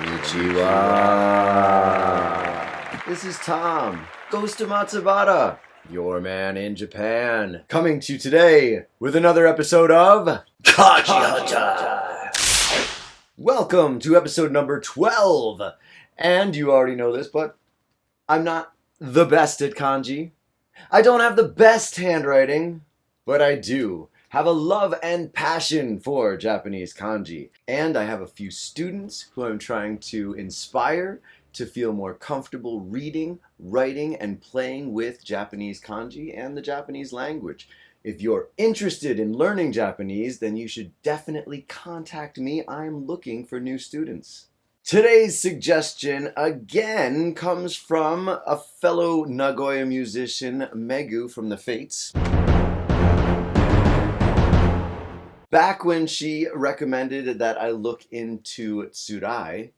Konnichiwa. This is Tom, Ghost of Matsubara, your man in Japan, coming to you today with another episode of Kanji Hunter. Welcome to episode number 12. And you already know this, but I'm not the best at kanji. I don't have the best handwriting, but I do have a love and passion for Japanese kanji. And I have a few students who I'm trying to inspire to feel more comfortable reading, writing, and playing with Japanese kanji and the Japanese language. If you're interested in learning Japanese, then you should definitely contact me. I'm looking for new students. Today's suggestion again comes from a fellow Nagoya musician, Megu from the Fates. Back when she recommended that I look into tsurai,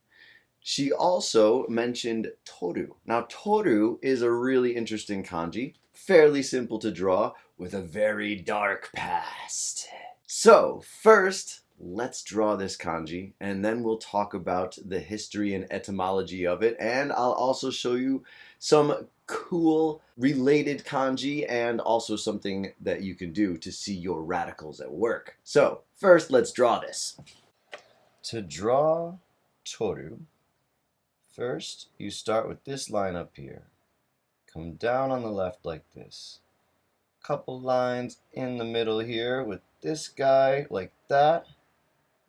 she also mentioned toru. Now, toru is a really interesting kanji, fairly simple to draw, with a very dark past. So, first, let's draw this kanji, and then we'll talk about the history and etymology of it, and I'll also show you some cool related kanji and also something that you can do to see your radicals at work. So, first, let's draw this. To draw toru, first you start with this line up here. Come down on the left like this. Couple lines in the middle here with this guy like that.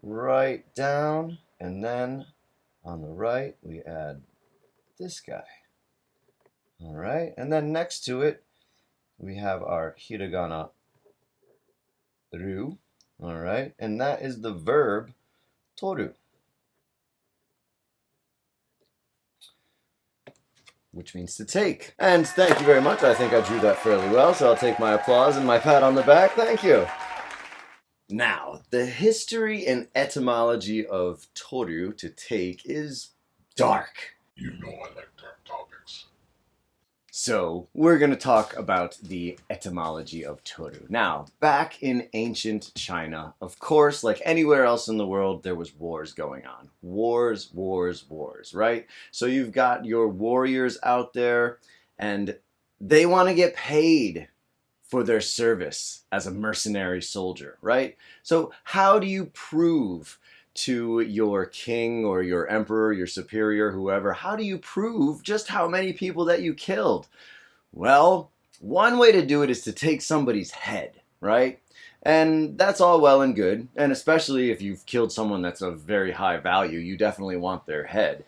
Right down, and then on the right we add this guy. Alright, and then next to it we have our hiragana ru. Alright, and that is the verb toru, which means to take. And thank you very much. I think I drew that fairly well, so I'll take my applause and my pat on the back. Thank you. Now, the history and etymology of toru, to take, is dark. You know I like dark topics. So, we're going to talk about the etymology of toru. Now, back in ancient China, of course, like anywhere else in the world, there was wars going on. Wars, right? So you've got your warriors out there, and they want to get paid for their service as a mercenary soldier, right? So how do you prove to your king or your emperor, your superior, whoever, how do you prove just how many people that you killed? Well, one way to do it is to take somebody's head, right? And that's all well and good, and especially if you've killed someone that's of very high value, you definitely want their head.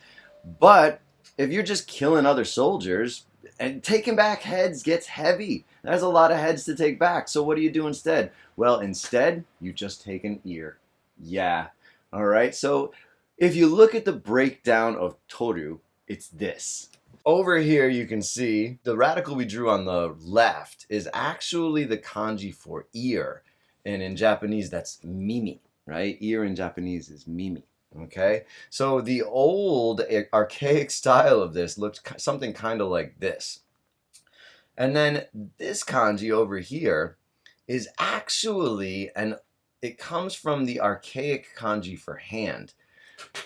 But if you're just killing other soldiers, and taking back heads gets heavy. There's a lot of heads to take back. So what do you do instead? Well, instead, you just take an ear. Yeah. All right. So if you look at the breakdown of toru, it's this. Over here, you can see the radical we drew on the left is actually the kanji for ear. And in Japanese, that's mimi, right? Ear in Japanese is mimi. Okay, so the old archaic style of this looked something kind of like this. And then this kanji over here is actually, it comes from the archaic kanji for hand.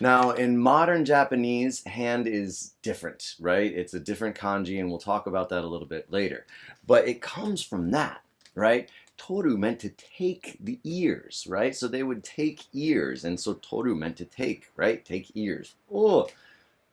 Now, in modern Japanese, hand is different, right? It's a different kanji, and we'll talk about that a little bit later. But it comes from that, right? Toru meant to take the ears, right? So they would take ears, and so toru meant to take, right? Take ears. Oh,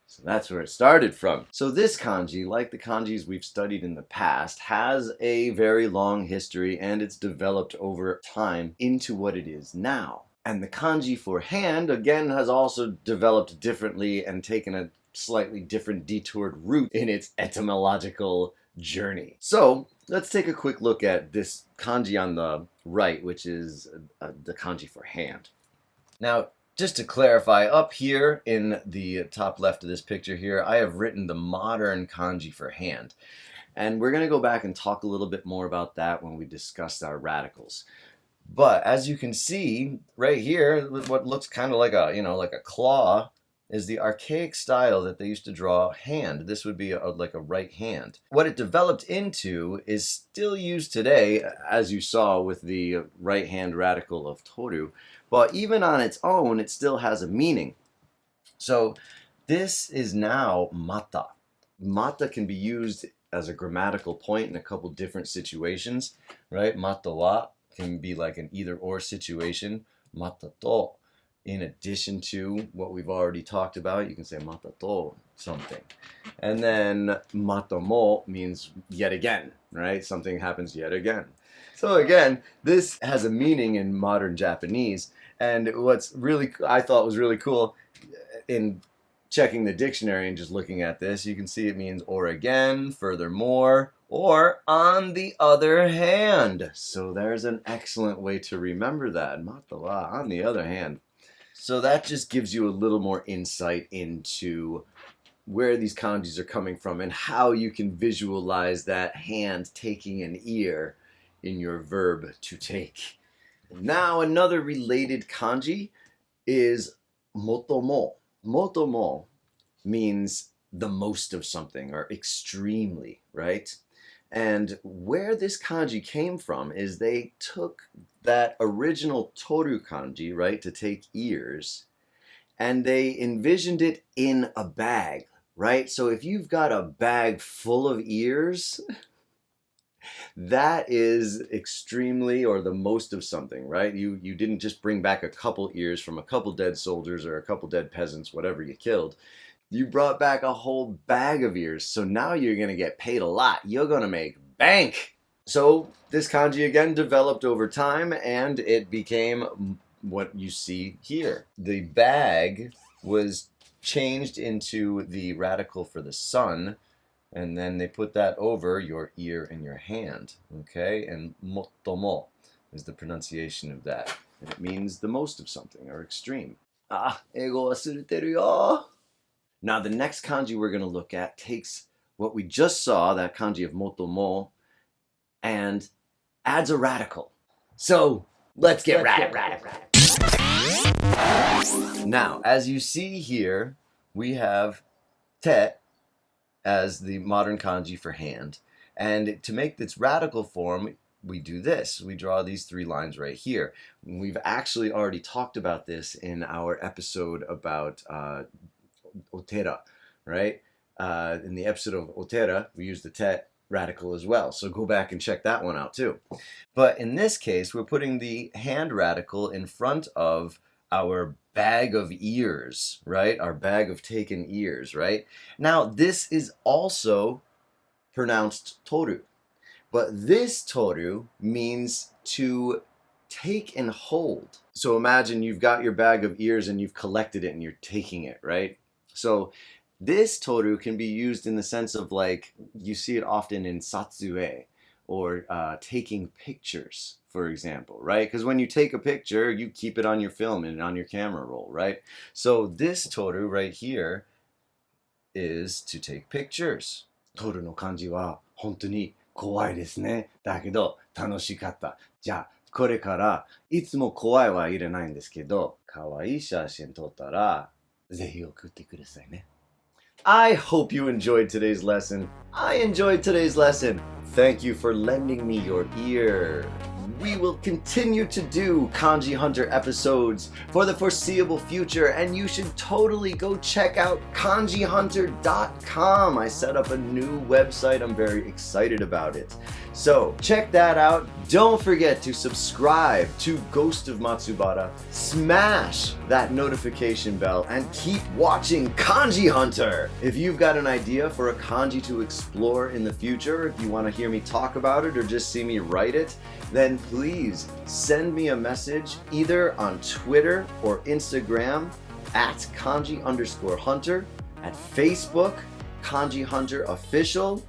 so that's where it started from. So this kanji, like the kanjis we've studied in the past, has a very long history, and it's developed over time into what it is now. And the kanji for hand, again, has also developed differently and taken a slightly different detoured route in its etymological journey. So let's take a quick look at this kanji on the right, which is the kanji for hand. Now, just to clarify, up here in the top left of this picture here, I have written the modern kanji for hand. And we're going to go back and talk a little bit more about that when we discuss our radicals. But as you can see right here, what looks kind of like a claw is the archaic style that they used to draw hand. This would be like a right hand. What it developed into is still used today, as you saw with the right hand radical of toru. But even on its own, it still has a meaning. So This is now mata. Mata can be used as a grammatical point in a couple different situations, right? Mata wa can be like an either or situation. Mata to, in addition to what we've already talked about, you can say mata to something. And then mata mo means yet again, right? Something happens yet again. So again, this has a meaning in modern Japanese. And what's really, I thought was really cool in checking the dictionary and just looking at this, you can see it means or again, furthermore, or on the other hand. So there's an excellent way to remember that. Mata wa, on the other hand. So that just gives you a little more insight into where these kanjis are coming from and how you can visualize that hand taking an ear in your verb to take. Now another related kanji is motomo. Motomo means the most of something or extremely, right? And where this kanji came from is they took that original toru kanji, right, to take ears, and they envisioned it in a bag, right? So if you've got a bag full of ears, that is extremely or the most of something, right? You didn't just bring back a couple ears from a couple dead soldiers or a couple dead peasants, whatever you killed. You brought back a whole bag of ears, so now you're going to get paid a lot. You're going to make bank. So this kanji again developed over time and it became what you see here. The bag was changed into the radical for the sun, and then they put that over your ear and your hand, okay? And motomo is the pronunciation of that. And it means the most of something or extreme. Eigo wasureteru yo. Now the next kanji we're going to look at takes what we just saw, that kanji of motomo, and adds a radical. So let's get radical. Now, as you see here, we have te as the modern kanji for hand. And to make this radical form, we do this. We draw these three lines right here. We've actually already talked about this in our episode about otera, right? In the episode of otera, we use the te radical as well. So go back and check that one out too. But in this case, we're putting the hand radical in front of our bag of ears, right? Our bag of taken ears, right? Now, this is also pronounced toru. But this toru means to take and hold. So imagine you've got your bag of ears and you've collected it and you're taking it, right? So this toru can be used in the sense of, like, you see it often in satsue or taking pictures, for example, right? Because when you take a picture, you keep it on your film and on your camera roll, right? So this toru right here is to take pictures. Toru no kanji wa hontou ni kowai desu ne. Dakedo tanoshikatta. じゃあこれからいつも怖いは入れないんですけど、可愛い写真撮ったらぜひ送ってくださいね。I hope you enjoyed today's lesson. I enjoyed today's lesson. Thank you for lending me your ear. We will continue to do Kanji Hunter episodes for the foreseeable future, and you should totally go check out kanjihunter.com. I set up a new website. I'm very excited about it. So check that out. Don't forget to subscribe to Ghost of Matsubara. Smash that notification bell and keep watching Kanji Hunter. If you've got an idea for a kanji to explore in the future, if you want to hear me talk about it or just see me write it, then please send me a message either on Twitter or Instagram at kanji_hunter, at Facebook, Kanji Hunter Official,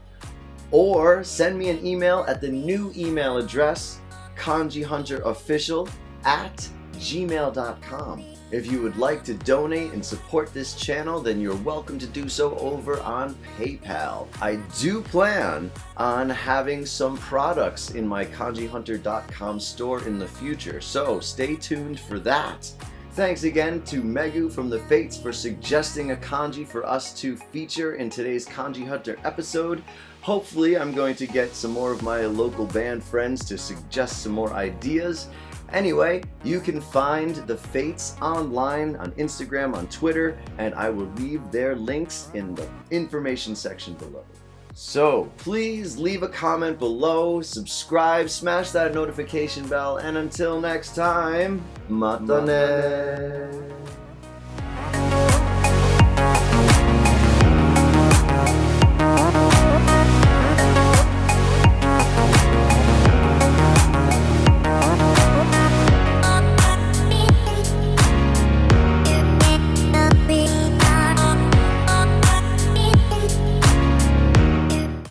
or send me an email at the new email address, kanjihunterofficial@gmail.com. If you would like to donate and support this channel, then you're welcome to do so over on PayPal. I do plan on having some products in my kanjihunter.com store in the future, so stay tuned for that. Thanks again to Megu from the Fates for suggesting a kanji for us to feature in today's Kanji Hunter episode. Hopefully I'm going to get some more of my local band friends to suggest some more ideas. Anyway, you can find the Fates online on Instagram, on Twitter, and I will leave their links in the information section below. So please leave a comment below, subscribe, smash that notification bell, and until next time, matane!